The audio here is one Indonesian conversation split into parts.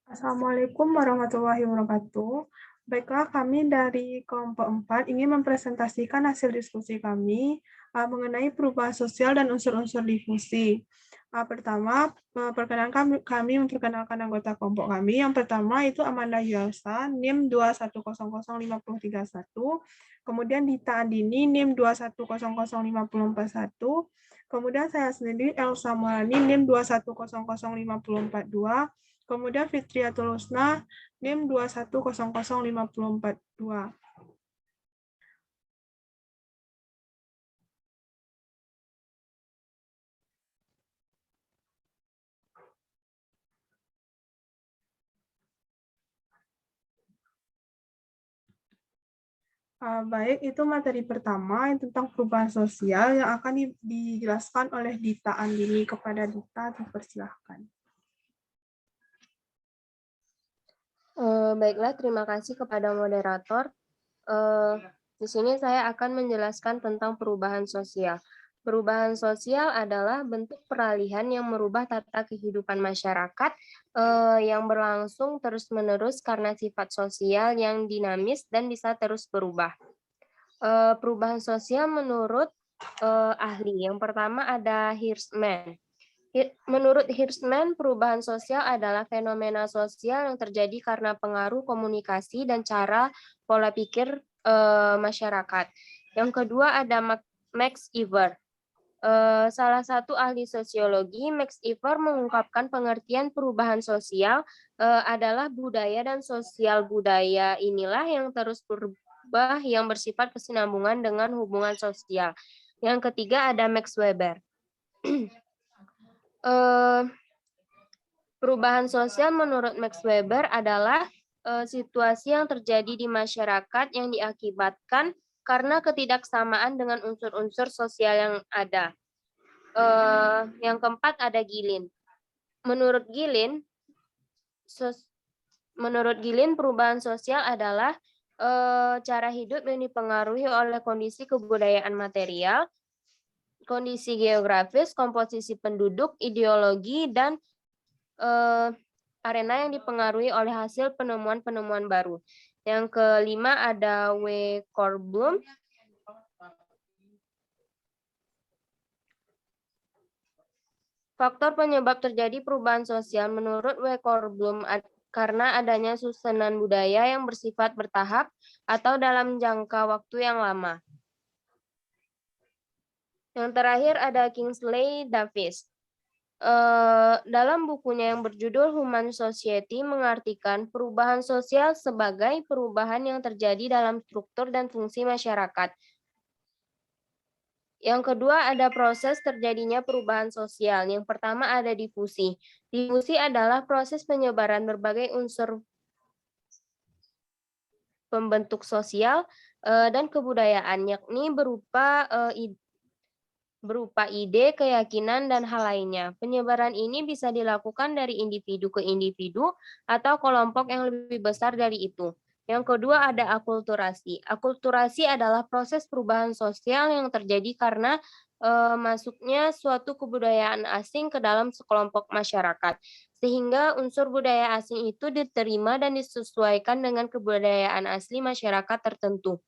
Assalamualaikum warahmatullahi wabarakatuh. Baiklah, kami dari kelompok 4 ingin mempresentasikan hasil diskusi kami mengenai perubahan sosial dan unsur-unsur difusi. Pertama, perkenalkan kami memperkenalkan anggota kelompok kami. Yang pertama itu Amanda Yuelsa, NIM 2100531. Kemudian Dita Andini, NIM 2100541. Kemudian saya sendiri Elsa Maulani, NIM 2100542. Kemudian Fitriatul Husna, NIM 2100542. Baik, itu materi pertama yang tentang perubahan sosial yang akan dijelaskan oleh Dita Andini. Kepada Dita, dipersilahkan. Baiklah, terima kasih kepada moderator. Di sini saya akan menjelaskan tentang perubahan sosial. Perubahan sosial adalah bentuk peralihan yang merubah tata kehidupan masyarakat yang berlangsung terus-menerus karena sifat sosial yang dinamis dan bisa terus berubah. Perubahan sosial menurut ahli. Yang pertama ada Hirschman. Menurut Hirschman, perubahan sosial adalah fenomena sosial yang terjadi karena pengaruh komunikasi dan cara pola pikir masyarakat. Yang kedua ada Max Iver. Salah satu ahli sosiologi, Max Iver mengungkapkan pengertian perubahan sosial adalah budaya dan sosial budaya inilah yang terus berubah yang bersifat kesinambungan dengan hubungan sosial. Yang ketiga ada Max Weber. Perubahan sosial menurut Max Weber adalah situasi yang terjadi di masyarakat yang diakibatkan karena ketidaksamaan dengan unsur-unsur sosial yang ada. Yang keempat ada Gilin. Menurut Gilin, perubahan sosial adalah cara hidup yang dipengaruhi oleh kondisi kebudayaan material, kondisi geografis, komposisi penduduk, ideologi, dan arena yang dipengaruhi oleh hasil penemuan-penemuan baru. Yang kelima ada W. Korblum. Faktor penyebab terjadi perubahan sosial menurut W. Korblum karena adanya susunan budaya yang bersifat bertahap atau dalam jangka waktu yang lama. Yang terakhir ada Kingsley Davis. Dalam bukunya yang berjudul Human Society mengartikan perubahan sosial sebagai perubahan yang terjadi dalam struktur dan fungsi masyarakat. Yang kedua ada proses terjadinya perubahan sosial. Yang pertama ada difusi. Difusi adalah proses penyebaran berbagai unsur pembentuk sosial dan kebudayaan, yakni berupa ide, keyakinan, dan hal lainnya. Penyebaran ini bisa dilakukan dari individu ke individu atau kelompok yang lebih besar dari itu. Yang kedua ada akulturasi. Akulturasi adalah proses perubahan sosial yang terjadi karena masuknya suatu kebudayaan asing ke dalam sekelompok masyarakat, sehingga unsur budaya asing itu diterima dan disesuaikan dengan kebudayaan asli masyarakat tertentu.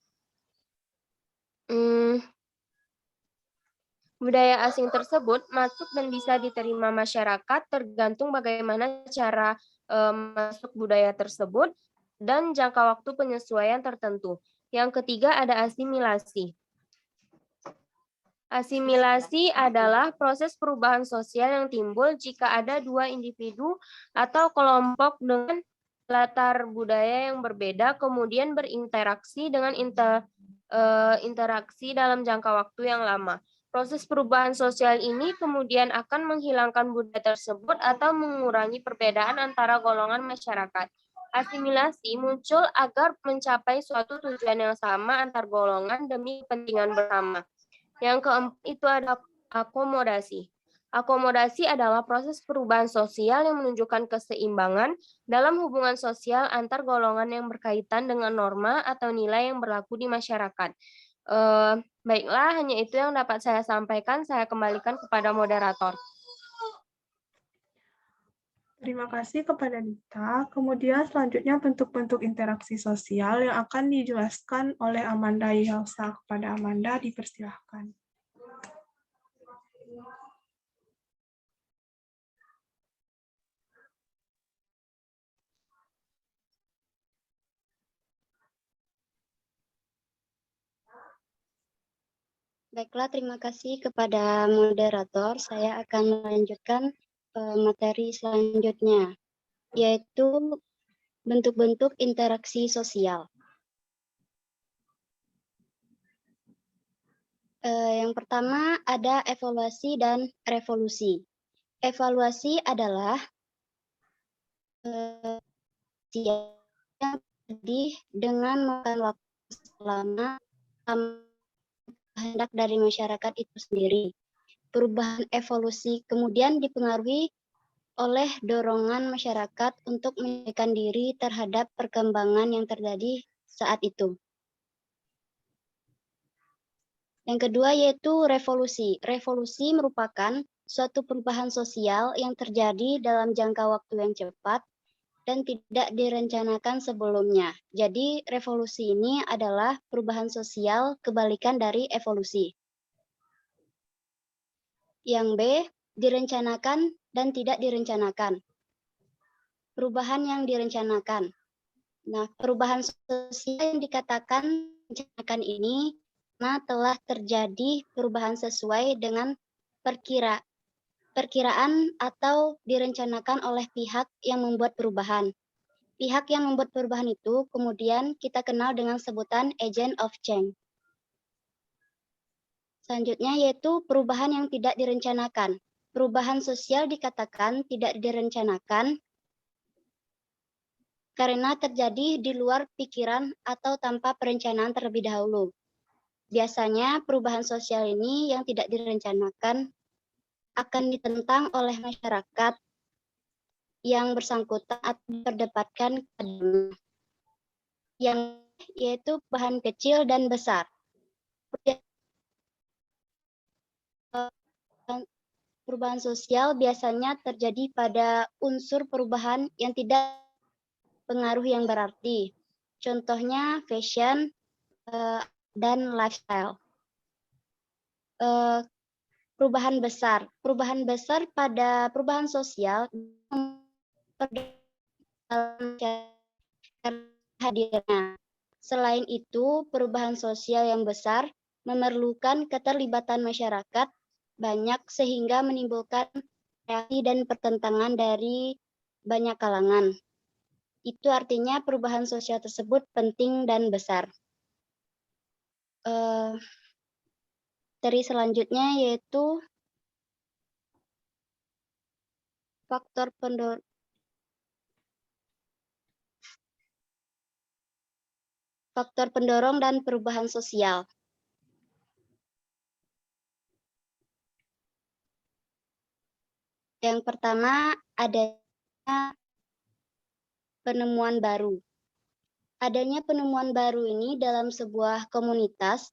Budaya asing tersebut masuk dan bisa diterima masyarakat tergantung bagaimana cara masuk budaya tersebut dan jangka waktu penyesuaian tertentu. Yang ketiga ada asimilasi. Asimilasi adalah proses perubahan sosial yang timbul jika ada dua individu atau kelompok dengan latar budaya yang berbeda kemudian berinteraksi dengan interaksi dalam jangka waktu yang lama. Proses perubahan sosial ini kemudian akan menghilangkan budaya tersebut atau mengurangi perbedaan antara golongan masyarakat. Asimilasi muncul agar mencapai suatu tujuan yang sama antar golongan demi kepentingan bersama. Yang keempat itu ada akomodasi. Akomodasi adalah proses perubahan sosial yang menunjukkan keseimbangan dalam hubungan sosial antar golongan yang berkaitan dengan norma atau nilai yang berlaku di masyarakat. Baiklah, hanya itu yang dapat saya sampaikan. Saya kembalikan kepada moderator. Terima kasih kepada Dita. Kemudian selanjutnya bentuk-bentuk interaksi sosial yang akan dijelaskan oleh Amanda Yelsa. Kepada Amanda dipersilahkan. Baiklah, terima kasih kepada moderator. Saya akan melanjutkan materi selanjutnya, yaitu bentuk-bentuk interaksi sosial. Yang pertama ada evaluasi dan revolusi. Evaluasi adalah yang dengan memakan waktu selama kehendak dari masyarakat itu sendiri. Perubahan evolusi kemudian dipengaruhi oleh dorongan masyarakat untuk menyesuaikan diri terhadap perkembangan yang terjadi saat itu. Yang kedua yaitu revolusi. Revolusi merupakan suatu perubahan sosial yang terjadi dalam jangka waktu yang cepat dan tidak direncanakan sebelumnya. Jadi revolusi ini adalah perubahan sosial kebalikan dari evolusi. Yang B, direncanakan dan tidak direncanakan. Perubahan yang direncanakan. Nah, perubahan sosial yang dikatakan direncanakan ini telah terjadi perubahan sesuai dengan perkiraan atau direncanakan oleh pihak yang membuat perubahan. Pihak yang membuat perubahan itu kemudian kita kenal dengan sebutan agent of change. Selanjutnya yaitu perubahan yang tidak direncanakan. Perubahan sosial dikatakan tidak direncanakan karena terjadi di luar pikiran atau tanpa perencanaan terlebih dahulu. Biasanya perubahan sosial ini yang tidak direncanakan akan ditentang oleh masyarakat yang bersangkutan atau diperdebatkan yang yaitu perubahan kecil dan besar. Perubahan sosial biasanya terjadi pada unsur perubahan yang tidak pengaruh yang berarti. Contohnya fashion dan lifestyle. Perubahan besar. Perubahan besar pada perubahan sosial hadirnya. Selain itu, perubahan sosial yang besar memerlukan keterlibatan masyarakat banyak sehingga menimbulkan reaksi dan pertentangan dari banyak kalangan. Itu artinya perubahan sosial tersebut penting dan besar. Materi selanjutnya yaitu faktor pendorong dan perubahan sosial. Yang pertama adanya penemuan baru. Adanya penemuan baru ini dalam sebuah komunitas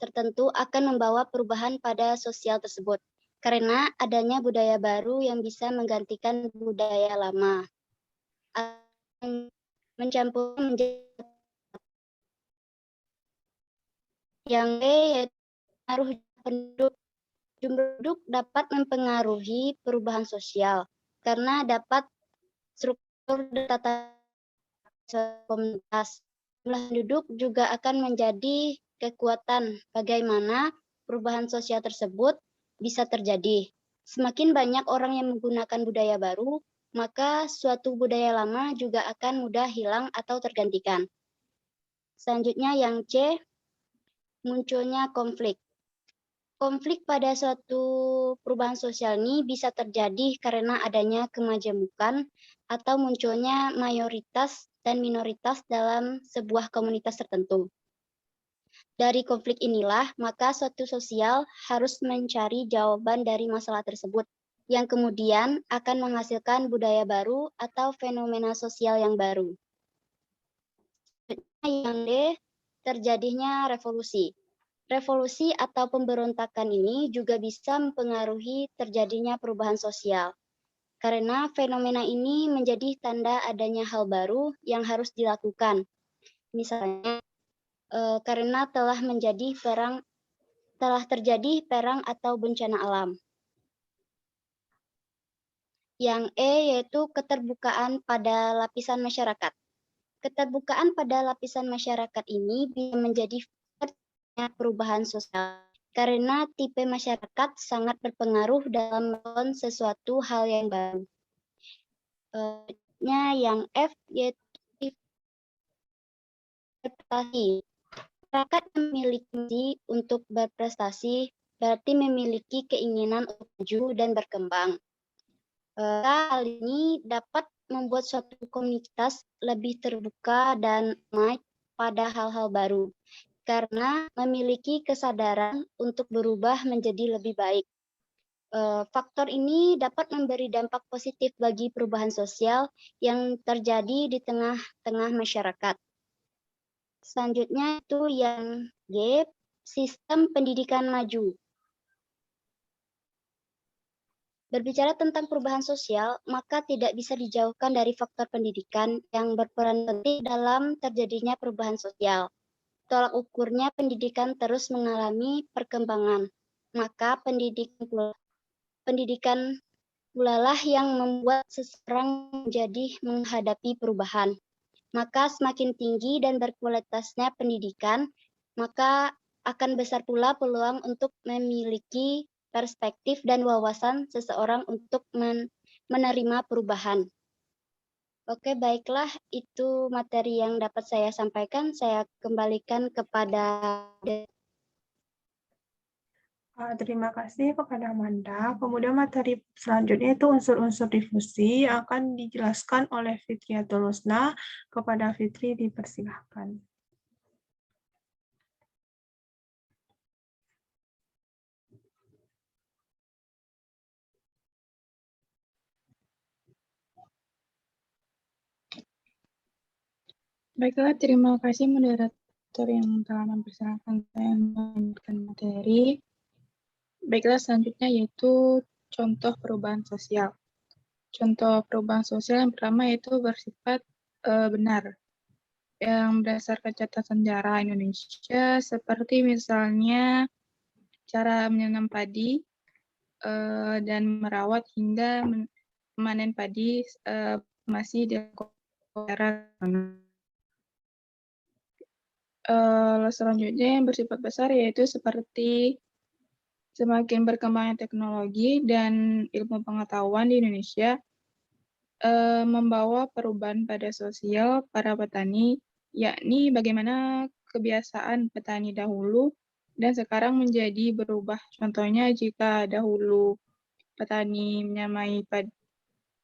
tertentu akan membawa perubahan pada sosial tersebut. Karena adanya budaya baru yang bisa menggantikan budaya lama. Mencampur yang B yaitu pengaruh penduduk. Jumlah penduduk dapat mempengaruhi perubahan sosial karena dapat struktur tata komunitas. Jumlah penduduk juga akan menjadi kekuatan bagaimana perubahan sosial tersebut bisa terjadi. Semakin banyak orang yang menggunakan budaya baru, maka suatu budaya lama juga akan mudah hilang atau tergantikan. Selanjutnya yang C, munculnya konflik. Konflik pada suatu perubahan sosial ini bisa terjadi karena adanya kemajemukan atau munculnya mayoritas dan minoritas dalam sebuah komunitas tertentu. Dari konflik inilah, maka suatu sosial harus mencari jawaban dari masalah tersebut, yang kemudian akan menghasilkan budaya baru atau fenomena sosial yang baru. Yang D, terjadinya revolusi. Revolusi atau pemberontakan ini juga bisa mempengaruhi terjadinya perubahan sosial. karena fenomena ini menjadi tanda adanya hal baru yang harus dilakukan. Misalnya, karena telah terjadi perang atau bencana alam. Yang E yaitu keterbukaan pada lapisan masyarakat. Keterbukaan pada lapisan masyarakat ini bisa menjadi perubahan sosial karena tipe masyarakat sangat berpengaruh dalam melakukan sesuatu hal yang baru. Yang F yaitu berprestasi. Masyarakat memiliki untuk berprestasi berarti memiliki keinginan untuk maju dan berkembang. Hal ini dapat membuat suatu komunitas lebih terbuka dan ramai pada hal-hal baru, karena memiliki kesadaran untuk berubah menjadi lebih baik. Faktor ini dapat memberi dampak positif bagi perubahan sosial yang terjadi di tengah-tengah masyarakat. Selanjutnya itu yang G, sistem pendidikan maju. Berbicara tentang perubahan sosial, maka tidak bisa dijauhkan dari faktor pendidikan yang berperan penting dalam terjadinya perubahan sosial. Tolak ukurnya pendidikan terus mengalami perkembangan, maka pendidikan pula lah yang membuat seseorang menjadi menghadapi perubahan. Maka semakin tinggi dan berkualitasnya pendidikan, maka akan besar pula peluang untuk memiliki perspektif dan wawasan seseorang untuk menerima perubahan. Oke, baiklah, itu materi yang dapat saya sampaikan. Saya kembalikan kepada Terima kasih kepada Amanda. Kemudian materi selanjutnya itu unsur-unsur difusi akan dijelaskan oleh Fitriyatul Husna. Kepada Fitri dipersilahkan. Baiklah, terima kasih moderator yang telah mempersilahkan saya melanjutkan materi. Baiklah, selanjutnya yaitu contoh perubahan sosial. Contoh perubahan sosial yang pertama yaitu bersifat benar, yang berdasarkan catatan sejarah Indonesia, seperti misalnya cara menanam padi dan merawat hingga memanen padi masih dilakukan. Selanjutnya yang bersifat besar yaitu seperti semakin berkembangnya teknologi dan ilmu pengetahuan di Indonesia membawa perubahan pada sosial para petani, yakni bagaimana kebiasaan petani dahulu dan sekarang menjadi berubah. Contohnya jika dahulu petani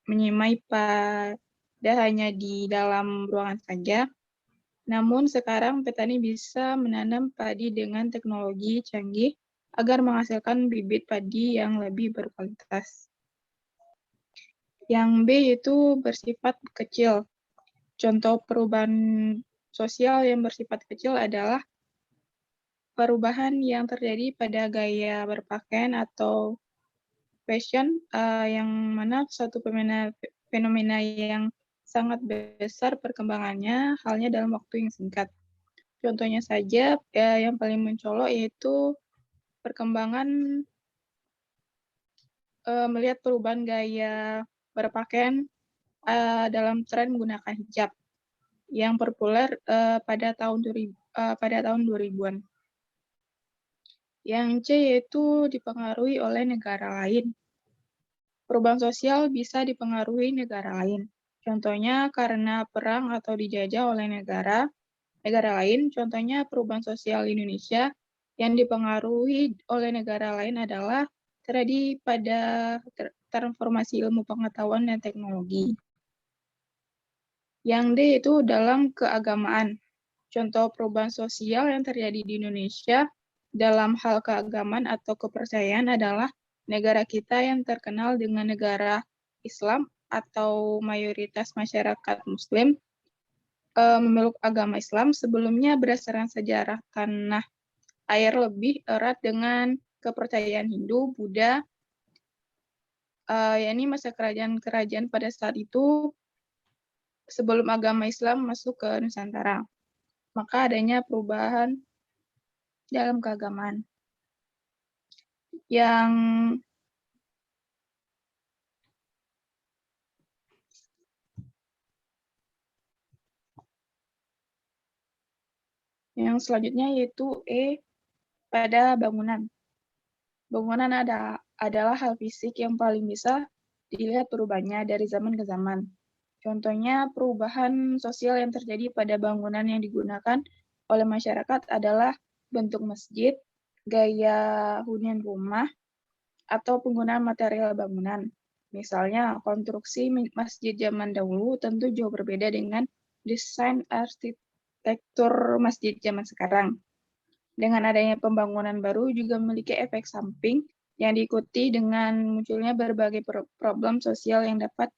menyemai pada hanya di dalam ruangan saja, namun sekarang petani bisa menanam padi dengan teknologi canggih agar menghasilkan bibit padi yang lebih berkualitas. Yang B yaitu bersifat kecil. Contoh perubahan sosial yang bersifat kecil adalah perubahan yang terjadi pada gaya berpakaian atau fashion, yang mana suatu fenomena yang sangat besar perkembangannya, halnya dalam waktu yang singkat. Contohnya saja, yang paling mencolok yaitu perkembangan melihat perubahan gaya berpakaian dalam tren menggunakan hijab yang populer pada tahun 2000-an. Yang C yaitu dipengaruhi oleh negara lain. Perubahan sosial bisa dipengaruhi negara lain. Contohnya karena perang atau dijajah oleh negara lain. Contohnya perubahan sosial Indonesia yang dipengaruhi oleh negara lain adalah terjadi pada transformasi ilmu pengetahuan dan teknologi. Yang D itu dalam keagamaan. Contoh perubahan sosial yang terjadi di Indonesia dalam hal keagamaan atau kepercayaan adalah negara kita yang terkenal dengan negara Islam atau mayoritas masyarakat Muslim memeluk agama Islam. Sebelumnya berdasarkan sejarah tanah air lebih erat dengan kepercayaan Hindu, Buddha, yakni masa kerajaan-kerajaan pada saat itu sebelum agama Islam masuk ke Nusantara. Maka adanya perubahan dalam keagamaan yang selanjutnya yaitu pada bangunan. Bangunan adalah hal fisik yang paling bisa dilihat perubahannya dari zaman ke zaman. Contohnya, perubahan sosial yang terjadi pada bangunan yang digunakan oleh masyarakat adalah bentuk masjid, gaya hunian rumah, atau penggunaan material bangunan. Misalnya, konstruksi masjid zaman dahulu tentu jauh berbeda dengan desain arsitektur masjid zaman sekarang. Dengan adanya pembangunan baru juga memiliki efek samping yang diikuti dengan munculnya berbagai problem sosial yang dapat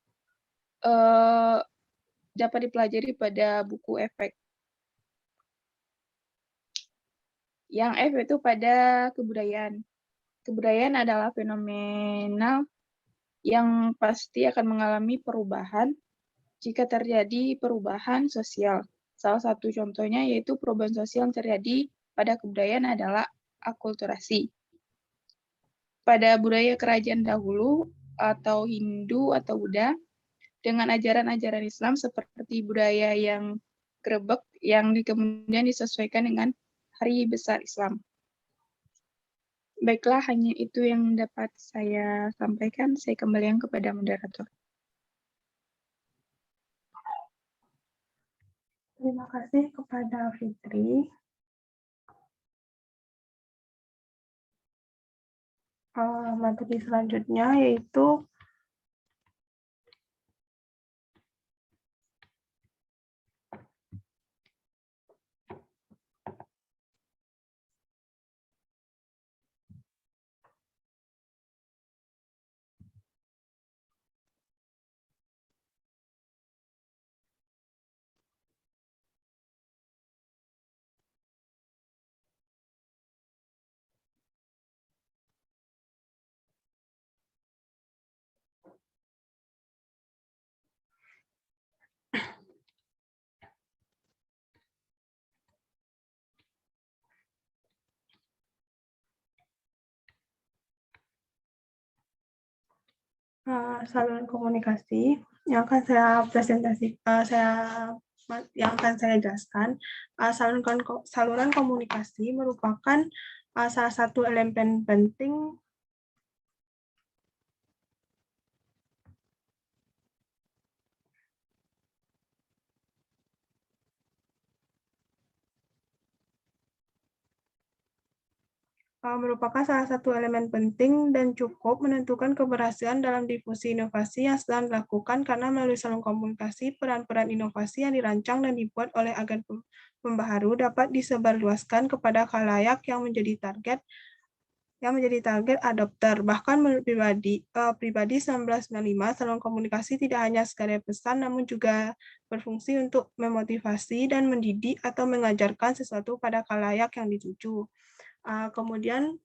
dipelajari pada buku efek. Yang F itu pada kebudayaan. Kebudayaan adalah fenomena yang pasti akan mengalami perubahan jika terjadi perubahan sosial. Salah satu contohnya yaitu perubahan sosial yang terjadi pada kebudayaan adalah akulturasi. Pada budaya kerajaan dahulu atau Hindu atau Buddha, dengan ajaran-ajaran Islam seperti budaya yang grebek yang kemudian disesuaikan dengan hari besar Islam. Baiklah, hanya itu yang dapat saya sampaikan. Saya kembalikan kepada moderator. Terima kasih kepada Fitri. Materi selanjutnya yaitu saluran komunikasi yang akan saya jelaskan. Saluran komunikasi merupakan salah satu elemen penting dan cukup menentukan keberhasilan dalam difusi inovasi yang sedang dilakukan, karena melalui saluran komunikasi, peran-peran inovasi yang dirancang dan dibuat oleh agen pembaharu dapat disebarluaskan kepada khalayak yang menjadi target adopter. Bahkan menurut pribadi 1995, saluran komunikasi tidak hanya sekadar pesan, namun juga berfungsi untuk memotivasi dan mendidik atau mengajarkan sesuatu pada khalayak yang dituju. Kemudian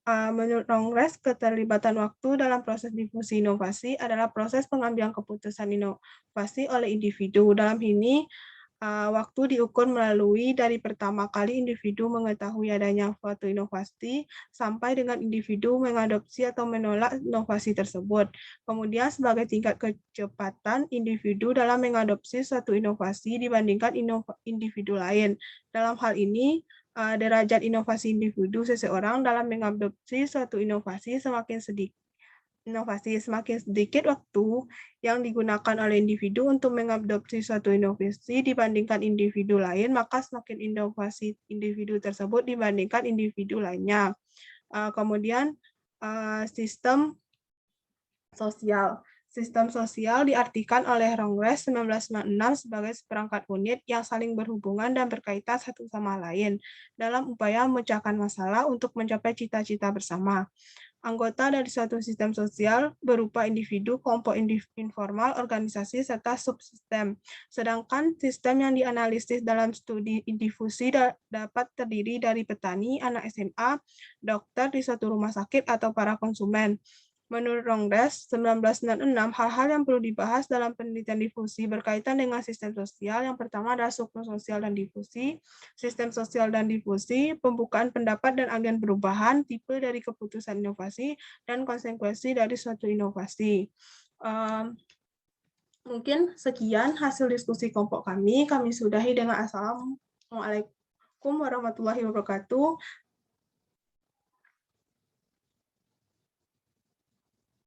menurut Kongres, keterlibatan waktu dalam proses difusi inovasi adalah proses pengambilan keputusan inovasi oleh individu. Dalam ini, waktu diukur melalui dari pertama kali individu mengetahui adanya suatu inovasi sampai dengan individu mengadopsi atau menolak inovasi tersebut. Kemudian sebagai tingkat kecepatan individu dalam mengadopsi suatu inovasi dibandingkan individu lain. Dalam hal ini, derajat inovasi individu seseorang dalam mengadopsi suatu inovasi semakin sedikit waktu yang digunakan oleh individu untuk mengadopsi suatu inovasi dibandingkan individu lain, maka semakin inovasi individu tersebut dibandingkan individu lainnya. Kemudian sistem sosial. Sistem sosial diartikan oleh Rongres 1996 sebagai seperangkat unit yang saling berhubungan dan berkaitan satu sama lain dalam upaya memecahkan masalah untuk mencapai cita-cita bersama. Anggota dari suatu sistem sosial berupa individu, kelompok informal, organisasi, serta subsistem. Sedangkan sistem yang dianalisis dalam studi difusi dapat terdiri dari petani, anak SMA, dokter di suatu rumah sakit, atau para konsumen. Menurut Rongres 1996, hal-hal yang perlu dibahas dalam penelitian difusi berkaitan dengan sistem sosial. Yang pertama adalah struktur sosial dan difusi, sistem sosial dan difusi, pembukaan pendapat dan agen perubahan, tipe dari keputusan inovasi, dan konsekuensi dari suatu inovasi. Mungkin sekian hasil diskusi kelompok kami. Kami sudahi dengan assalamualaikum warahmatullahi wabarakatuh.